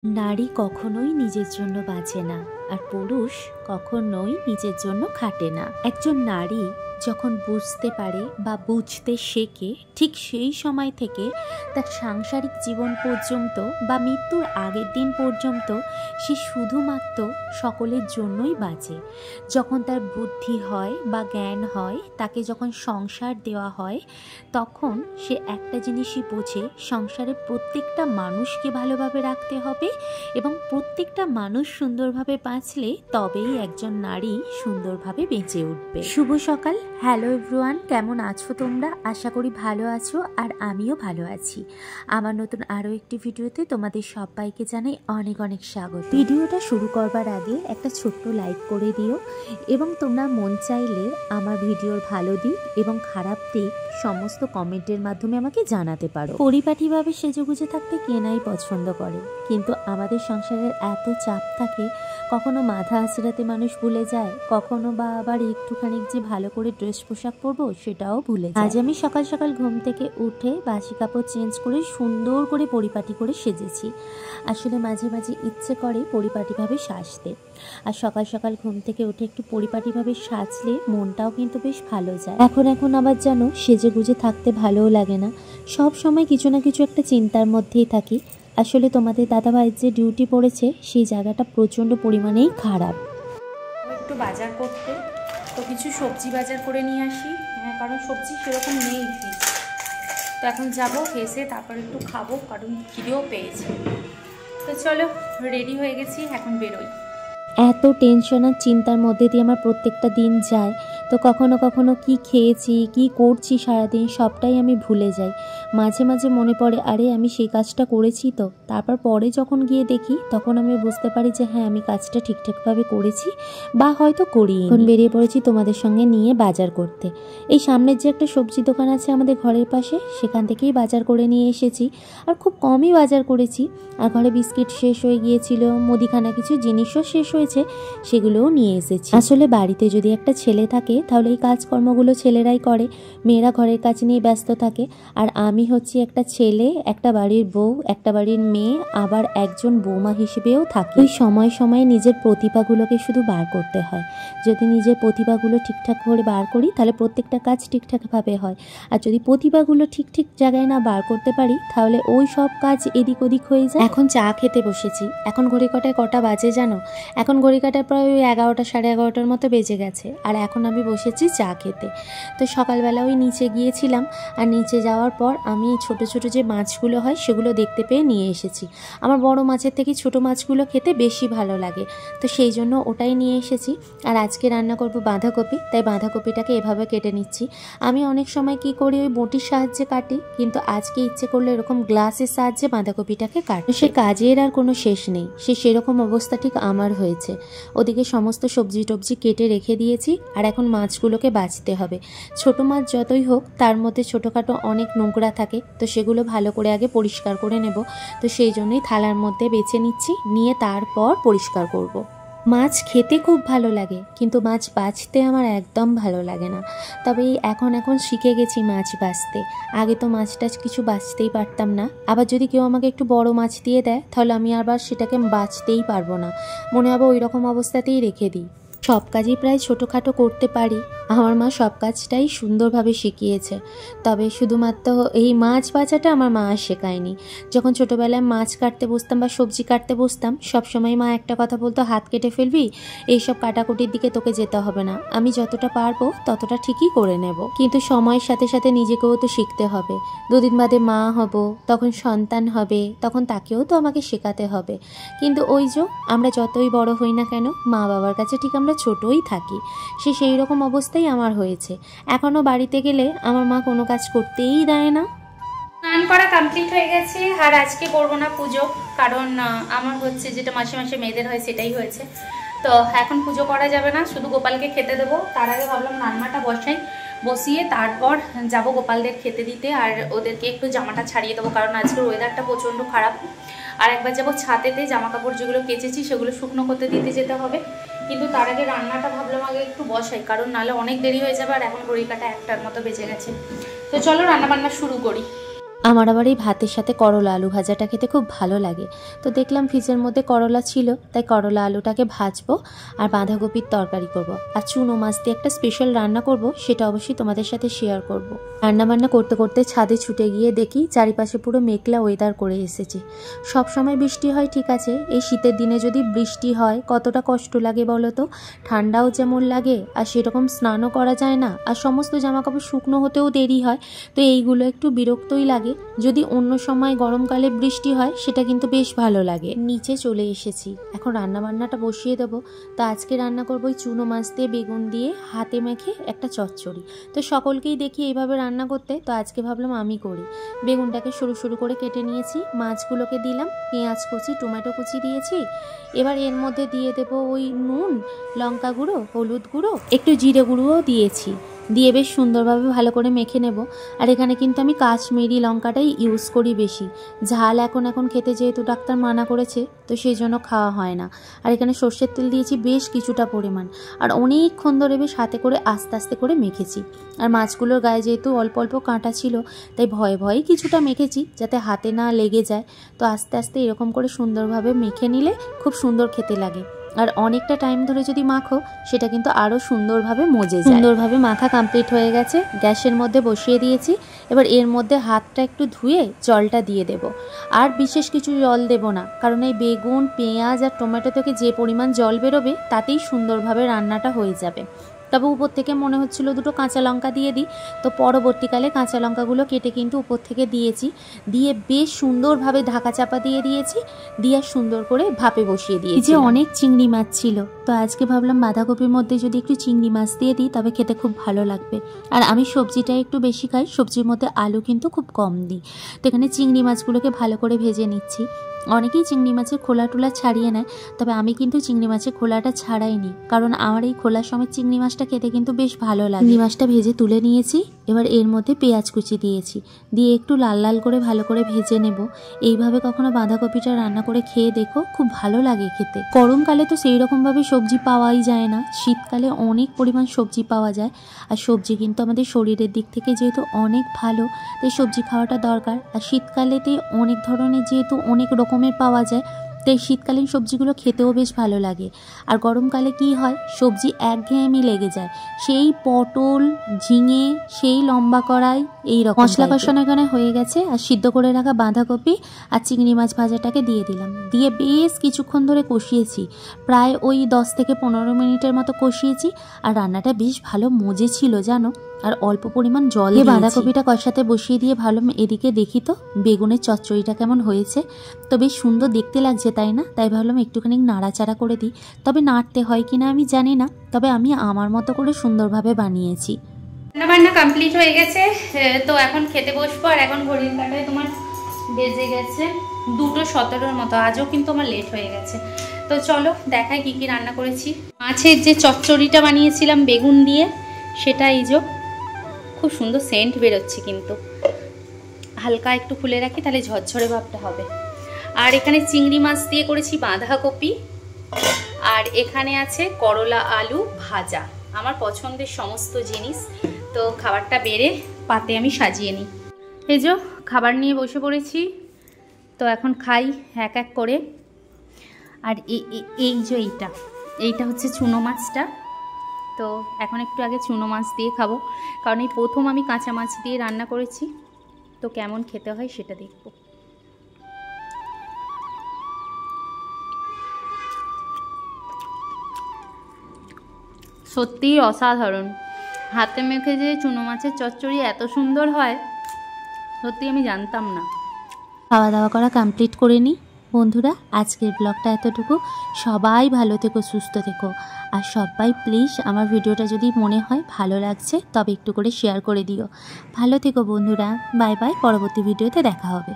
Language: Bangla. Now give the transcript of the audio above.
নারী কখনোই নিজের জন্য বাঁচে না, আর পুরুষ কখনোই নিজের জন্য খাটে না। একজন নারী যখন বুঝতে পারে বা বুঝতে শেখে, ঠিক সেই সময় থেকে তার সাংসারিক জীবন পর্যন্ত বা মৃত্যুর আগের দিন পর্যন্ত সে শুধুমাত্র সকলের জন্যই বাঁচে। যখন তার বুদ্ধি হয় বা জ্ঞান হয়, তাকে যখন সংসার দেওয়া হয়, তখন সে একটা জিনিসই বোঝে, সংসারে প্রত্যেকটা মানুষকে ভালোভাবে রাখতে হবে এবং প্রত্যেকটা মানুষ সুন্দরভাবে বাঁচলে তবেই একজন নারী সুন্দরভাবে বেঁচে উঠবে। শুভ সকাল। হ্যালো এভরিওয়ান, কেমন আছো তোমরা? আশা করি ভালো আছো, আর আমিও ভালো আছি। আমার নতুন আরও একটি ভিডিওতে তোমাদের সবাইকে জানাই অনেক অনেক স্বাগত। ভিডিওটা শুরু করবার আগে একটা ছোট্ট লাইক করে দিও, এবং তোমরা মন চাইলে আমার ভিডিওর ভালো দিক এবং খারাপ দিক সমস্ত কমেন্টের মাধ্যমে আমাকে জানাতে পারো। পরিপাটিভাবে সেজেগুজে থাকতে কে নাই পছন্দ করে, কিন্তু আমাদের সংসারের এত চাপ থাকে, কখনো মাথা আঁচড়াতে মানুষ ভুলে যায়, কখনো বা আবার একটুখানি যে ভালো করে ড্রেস পোশাক পরবো সেটাও ভুলে যায়। আজ আমি সকাল সকাল ঘুম থেকে উঠে বাসি কাপড় চেঞ্জ করে সুন্দর করে পরিপাটি করে সেজেছি। আসলে মাঝে মাঝে ইচ্ছে করে পরিপাটিভাবে সাজতে, আর সকাল সকাল ঘুম থেকে উঠে একটু পরিপাটিভাবে সাজলে মনটাও কিন্তু বেশ ভালো যায়। এখন আবার যেন সেজে গুজে থাকতে ভালোও লাগে না, সব সময় কিছু না কিছু একটা চিন্তার মধ্যেই থাকি। আসলে তোমাদের দাদাভাইয়ের যে ডিউটি পড়েছে সেই জায়গাটা প্রচণ্ড পরিমাণেই খারাপ। একটু বাজার করতে, তো কিছু সবজি বাজার করে নিয়ে আসি, কারণ সবজি সেরকম নেই ফ্রিজ। তো এখন যাব, এসে তারপর একটু খাবো, কারণ খিদেও পেয়েছে। তো চলো, রেডি হয়ে গেছি, এখন বেরোই। এত টেনশন আর চিন্তার মধ্যে দিয়ে আমার প্রত্যেকটা দিন যায়, তো কখনো কখনো কি খেয়েছি কি করছি সারাদিন সবটাই আমি ভুলে যাই। মাঝে মাঝে মনে পড়ে, আরে আমি সেই কাজটা করেছি তো। তারপর পরে যখন গিয়ে দেখি, তখন আমি বুঝতে পারি যে হ্যাঁ, আমি কাজটা ঠিকঠাকভাবে করেছি বা হয়তো করিনি। এখন বেরিয়ে পড়েছি তোমাদের সঙ্গে নিয়ে বাজার করতে। এই সামনের যে একটা সবজি দোকান আছে আমাদের ঘরের পাশে, সেখান থেকেই বাজার করে নিয়ে এসেছি, আর খুব কমই বাজার করেছি। আর ঘরে বিস্কিট শেষ হয়ে গিয়েছিল, মুদিখানা কিছু জিনিসও শেষ হয়েছে, সেগুলোও নিয়ে এসেছি। আসলে বাড়িতে যদি একটা ছেলে থাকে তাহলে এই কাজকর্মগুলো ছেলেরাই করে, মেয়েরা ঘরের কাজ নিয়ে ব্যস্ত থাকে। আর আমি হচ্ছি একটা ছেলে, একটা বাড়ির বউ, একটা বাড়ির মেয়ে, আবার একজন বৌমা হিসেবেও থাকি। ওই সময় সময়ে নিজের প্রতিভাগুলোকে শুধু বার করতে হয়। যদি নিজের প্রতিভাগুলো ঠিকঠাক করে বার করি তাহলে প্রত্যেকটা কাজ ঠিকঠাকভাবে হয়, আর যদি প্রতিভাগুলো ঠিক ঠিক জায়গায় না বার করতে পারি তাহলে ওই সব কাজ এদিক ওদিক হয়ে যায়। এখন চা খেতে বসেছি। এখন ঘড়ি কাটায় কটা বাজে জানো? এখন ঘড়ি কাটায় প্রায় ওই 11টা সাড়ে 11টার মতো বেজে গেছে, আর এখন আমি বসেছি চা খেতে। তো সকালবেলা ওই নিচে গিয়েছিলাম, আর নিচে যাওয়ার পর আমি ছোট ছোট যে মাছগুলো হয় সেগুলো দেখতে পেয়ে নিয়ে এসেছি। আমার বড় মাছের থেকে ছোট মাছগুলো খেতে বেশি ভালো লাগে, তো সেই জন্য ওটাই নিয়ে এসেছি। আর আজকে রান্না করব বাঁধাকপি, তাই বাঁধাকপিটাকে এভাবে কেটে নিচ্ছি। আমি অনেক সময় কি করি, ওই বটির সাহায্যে কাটি, কিন্তু আজকে ইচ্ছে করলে এরকম গ্লাসের সাহায্যে বাঁধাকপিটাকে কাটি। সে কাজের আর কোনো শেষ নেই, সেরকম অবস্থা ঠিক আমার হয়েছে। ওদিকে সমস্ত সবজি টবজি কেটে রেখে দিয়েছি, আর এখন মাছগুলোকে বাছতে হবে। ছোট মাছ যতই হোক তার মধ্যে ছোটোখাটো অনেক নোংরা থাকে, তো সেগুলো ভালো করে আগে পরিষ্কার করে নেব। তো সেই জন্যই থালার মধ্যে বেছে নিচ্ছি, নিয়ে তারপর পরিষ্কার করব। মাছ খেতে খুব ভালো লাগে, কিন্তু মাছ বাছতে আমার একদম ভালো লাগে না। তবে এখন শিখে গেছি মাছ বাছতে। আগে তো মাছ টাছ কিছু বাছতেই পারতাম না। আবার যদি কেউ আমাকে একটু বড় মাছ দিয়ে দেয় তাহলে আমি আবার সেটাকে বাছতেই পারবো না, মনে হবে ওই রকম অবস্থাতেই রেখে দিই। সব কাজই প্রায় ছোটোখাটো করতে পারি, আমার মা সব কাজটাই সুন্দরভাবে শিখিয়েছে। তবে শুধুমাত্র এই মাছ বাছাটা আমার মা শেখায়নি। যখন ছোটোবেলায় মাছ কাটতে বসতাম বা সবজি কাটতে বসতাম, সবসময় মা একটা কথা বলতো, হাত কেটে ফেলবি, এইসব কাটাকুটির দিকে তোকে যেতে হবে না, আমি যতটা পারবো ততটা ঠিকই করে নেব। কিন্তু সময়ের সাথে সাথে নিজেকেও তো শিখতে হবে। দুদিন বাদে মা হব, তখন সন্তান হবে, তখন তাকেও তো আমাকে শেখাতে হবে। কিন্তু ওই যে আমরা যতই বড় হই না কেন, মা বাবার কাছে ঠিক আমরা ছোটই থাকি। সেই রকম অবস্থাই আমার হয়েছে। এখনও বাড়িতে গেলে আমার মা কোনো কাজ করতেই দেয় না। স্নান করা কমপ্লিট হয়ে গেছে, আর আজকে করবো না পুজো, কারণ আমার হচ্ছে যেটা মাসে মাসে মেয়েদের হয় সেটাই হয়েছে। তো এখন পুজো করা যাবে না, শুধু গোপালকে খেতে দেবো। তার আগে ভাবলাম রান্নাটা বসিয়ে তারপর যাব গোপালদের খেতে দিতে, আর ওদেরকে একটু জামাটা ছাড়িয়ে দেবো, কারণ আজকের ওয়েদারটা প্রচণ্ড খারাপ। আর একবার যাবো ছাদেতে, জামা কাপড় যেগুলো কেচেছি সেগুলো শুকনো করতে দিতে যেতে হবে। কিন্তু তার আগে রান্নাটা ভাবলাম আগে একটু বসাই, কারণ নাহলে অনেক দেরি হয়ে যাবে। আর এখন ঘড়ি কাটা 1টার মতো বেজে গেছে। তো চলো রান্নাবান্না শুরু করি। আমার আবার এই ভাতের সাথে করলা আলু ভাজাটা খেতে খুব ভালো লাগে। তো দেখলাম ফ্রিজের মধ্যে করলা ছিল, তাই করলা আলুটাকে ভাজবো আর বাঁধাকপির তরকারি করব। আর চুনো মাছ দিয়ে একটা স্পেশাল রান্না করব, সেটা অবশ্যই তোমাদের সাথে শেয়ার করব। রান্নাবান্না করতে করতে ছাদে ছুটে গিয়ে দেখি চারিপাশে পুরো মেঘলা ওয়েদার করে এসেছে। সব সময় বৃষ্টি হয় ঠিক আছে, এই শীতের দিনে যদি বৃষ্টি হয় কতটা কষ্ট লাগে বলো তো। ঠান্ডাও যেমন লাগে আর সেরকম স্নানও করা যায় না, আর সমস্ত জামাকাপড় শুকনো হতেও দেরি হয়। তো এইগুলো একটু বিরক্তই লাগে। যদি অন্য সময় গরমকালে বৃষ্টি হয় সেটা কিন্তু বেশ ভালো লাগে। নিচে চলে এসেছি, এখন রান্নাবান্নাটা বসিয়ে দেবো। তো আজকে রান্না করবো ওই চুনো মাছ দিয়ে বেগুন দিয়ে হাতে মেখে একটা চচ্চড়ি। তো সকলকেই দেখি এইভাবে রান্না করতে, তো আজকে ভাবলাম আমি করি। বেগুনটাকে সরু সরু করে কেটে নিয়েছি, মাছগুলোকে দিলাম, পেঁয়াজ কুচি টমেটো কুচি দিয়েছি। এবার এর মধ্যে দিয়ে দেবো ওই নুন, লঙ্কা গুঁড়ো, হলুদ গুঁড়ো, একটু জিরে গুঁড়োও দিয়েছি, দিয়ে বেশ সুন্দরভাবে ভালো করে মেখে নেব। আর এখানে কিন্তু আমি কাশ্মীরি লঙ্কাটাই ইউজ করি বেশি। ঝাল এখন খেতে যেহেতু ডাক্তার মানা করেছে, তো সেই জন্য খাওয়া হয় না। আর এখানে সর্ষের তেল দিয়েছি বেশ কিছুটা পরিমাণ, আর অনেকক্ষণ ধরে বেশ হাতে করে আস্তে আস্তে করে মেখেছি। আর মাছগুলোর গায়ে যেহেতু অল্প অল্প কাঁটা ছিল, তাই ভয়ে ভয়ে কিছুটা মেখেছি যাতে হাতে না লেগে যায়। তো আস্তে আস্তে এরকম করে সুন্দরভাবে মেখে নিলে খুব সুন্দর খেতে লাগে। আর অনেকটা টাইম ধরে যদি মাখো সেটা কিন্তু আরও সুন্দরভাবে মজে যায়। সুন্দরভাবে মাখা কমপ্লিট হয়ে গেছে, গ্যাসের মধ্যে বসিয়ে দিয়েছি। এবার এর মধ্যে হাতটা একটু ধুয়ে জলটা দিয়ে দেব। আর বিশেষ কিছু জল দেব না, কারণ এই বেগুন, পেঁয়াজ আর টমেটো থেকে যে পরিমাণ জল বেরোবে তাতেই সুন্দরভাবে রান্নাটা হয়ে যাবে। তবে উপর থেকে মনে হচ্ছিল দুটো কাঁচা লঙ্কা দিয়ে দিই, তো পরবর্তীকালে কাঁচা লঙ্কাগুলো কেটে কিন্তু উপর থেকে দিয়েছি। দিয়ে বেশ সুন্দরভাবে ঢাকা চাপা দিয়ে দিয়েছি, দিয়ে সুন্দর করে ভাপে বসিয়ে দিয়েছি। যে অনেক চিংড়ি মাছ ছিল, তো আজকে ভাবলাম বাঁধাকপির মধ্যে যদি একটু চিংড়ি মাছ দিয়ে দিই তবে খেতে খুব ভালো লাগবে। আর আমি সবজিটা একটু বেশি খাই, সবজির মধ্যে আলু কিন্তু খুব কম দিই। তো এখানে চিংড়ি মাছগুলোকে ভালো করে ভেজে নিচ্ছি। অনেকেই চিংড়ি মাছের খোলা টোলা ছাড়িয়ে নেয়, তবে আমি কিন্তু চিংড়ি মাছের খোলাটা ছাড়াইনি, কারণ আমার এই খোলার সমেত চিংড়ি মাছটা খেতে কিন্তু বেশ ভালো লাগে। চিংড়ি মাছটা ভেজে তুলে নিয়েছি, এবার এর মধ্যে পেঁয়াজ কুচি দিয়েছি, দিয়ে একটু লাল লাল করে ভালো করে ভেজে নেব। এইভাবে কখনো বাঁধাকপিটা রান্না করে খেয়ে দেখো, খুব ভালো লাগে খেতে। গরমকালে তো সেই রকমভাবে সবজি পাওয়াই যায় না, শীতকালে অনেক পরিমাণ সবজি পাওয়া যায়। আর সবজি কিন্তু আমাদের শরীরের দিক থেকে যেহেতু অনেক ভালো, তাই সবজি খাওয়াটা দরকার। আর শীতকালেতে অনেক ধরনের যেহেতু অনেক রকমের পাওয়া যায়, তাই শীতকালীন সবজিগুলো খেতেও বেশ ভালো লাগে। আর গরমকালে কি হয়, সবজি একঘেয়েমি লেগে যায়, সেই পটল, ঝিঙে, সেই লম্বা কড়াই, এই রকম। মশলা কষানো এখানে হয়ে গেছে, আর সিদ্ধ করে রাখা বাঁধাকপি আর চিংড়ি মাছ ভাজাটাকে দিয়ে দিলাম। দিয়ে বেশ কিছুক্ষণ ধরে কষিয়েছি, প্রায় ওই 10 থেকে 15 মিনিটের মতো কষিয়েছি। আর রান্নাটা বেশ ভালো মজে ছিল জানো। আর অল্প পরিমাণ জল দিয়ে বাঁধাকপিটা কষাতে বসিয়ে দিয়ে ভাবলাম এদিকে দেখি তো বেগুনের চচ্চড়িটা কেমন হয়েছে। তো বেশ সুন্দর দেখতে লাগছে তাই না, তাই ভাবলাম একটুখানি নাড়াচাড়া করে দিই। তবে নাড়তে হয় কিনা আমি জানি না, তবে আমি আমার মতো করে সুন্দরভাবে বানিয়েছি। রান্নাবান্না কমপ্লিট হয়ে গেছে, তো এখন খেতে বসবো। আর এখন ঘড়ির কাঁটায় তোমার বেজে গেছে 2:17 মতো, আজও কিন্তু আমার লেট হয়ে গেছে। তো চলো দেখাই কি কি রান্না করেছি। মাছের যে চচ্চড়িটা বানিয়েছিলাম বেগুন দিয়ে, সেটা এই যে খুব সুন্দর সেন্ট বেরোচ্ছে, কিন্তু হালকা একটু খুলে রাখি তাহলে ঝরঝরে ভাবটা হবে। আর এখানে চিংড়ি মাছ দিয়ে করেছি বাঁধাকপি, আর এখানে আছে করলা আলু ভাজা, আমার পছন্দের সমস্ত জিনিস। তো খাবারটা বেড়ে পাতে আমি সাজিয়ে নিই। এই যে খাবার নিয়ে বসে পড়েছি, তো এখন খাই এক এক করে। আর এই যে এইটা হচ্ছে চুনো মাছটা, তো এখন একটু আগে চুনো মাছ দিয়ে খাবো, কারণ এই প্রথম আমি কাঁচা মাছ দিয়ে রান্না করেছি, তো কেমন খেতে হয় সেটা দেখব। সত্যিই অসাধারণ, হাতে মেখে যে চুনো মাছের চচ্চড়ি এত সুন্দর হয় সত্যি আমি জানতাম না। খাওয়া দাওয়া করা কমপ্লিট করে নিই বন্ধুরা। আজকের ব্লগটা এতটুকু। সবাই ভালো থেকো, সুস্থ থেকো। আর সবাই প্লিজ আমার ভিডিওটা যদি মনে হয় ভালো লাগছে তবে একটু করে শেয়ার করে দিও। ভালো থেকো বন্ধুরা, বাই বাই। পরবর্তী ভিডিওতে দেখা হবে।